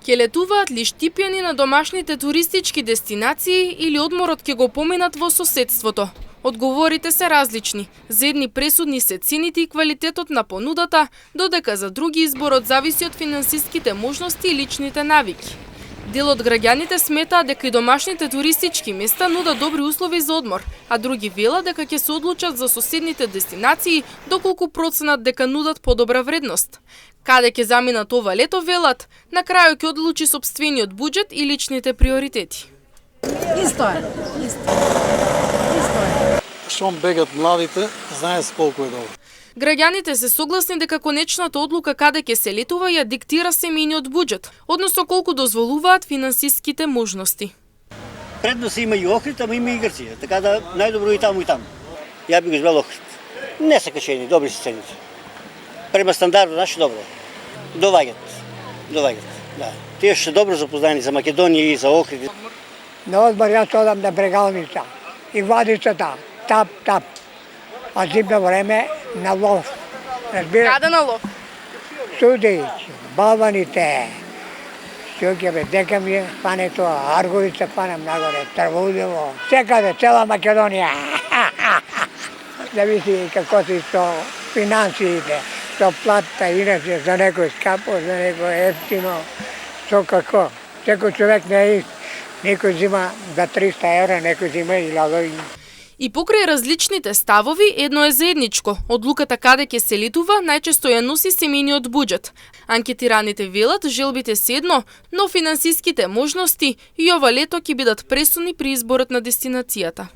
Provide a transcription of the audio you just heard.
Ке летуваат ли штипјани на домашните туристички дестинации или одморот ќе го поминат во соседството? Одговорите се различни. За едни пресудни се цените и квалитетот на понудата, додека за други изборот зависи од финансиските можности и личните навики. Дел од граѓаните сметаат дека и домашните туристички места нудат добри услови за одмор, а други велат дека ќе се одлучат за соседните дестинации доколку проценат дека нудат подобра вредност. Каде ќе заминат ова лето велат, на крајот ќе одлучи сопствениот буџет и личните приоритети. Исто е. Шом бегат младите, знае се колку е добро. Граѓаните се согласни дека конечната одлука каде ќе се летува ја диктира семејниот буџет, односно колку дозволуваат финансиските можности. Предност има и Охрид, ама има и Грција, така да најдобро и таму и таму. Ја би го избрал Охрид. Не се качени, добри се цените. Према стандардот наш добро. Доваѓат. Да. Тие што добро запознани за Македонија и за Охрид. На одмор јас одам на Брегалница и Вадицата, тап. А зимно време на лов. Разбира? Каде на лов? Судич, Балваните, Сјукјеве, дека ми е пането, Арговица панам нагоре, Трвудево, секаде, цела Македонија. Зависи како си со финансиите, со плата, иначе за некој скапо, за некој ефтино, со како. Секој човек не е ист. Некој зима за 300 евра, некој зима 1000. И покрај различните ставови, едно е заедничко. Одлуката каде ќе се летува најчесто ја носи семејниот буџет. Анкетираните велат желбите се едно, но финансиските можности и ова лето ќе бидат пресудни при изборот на дестинацијата.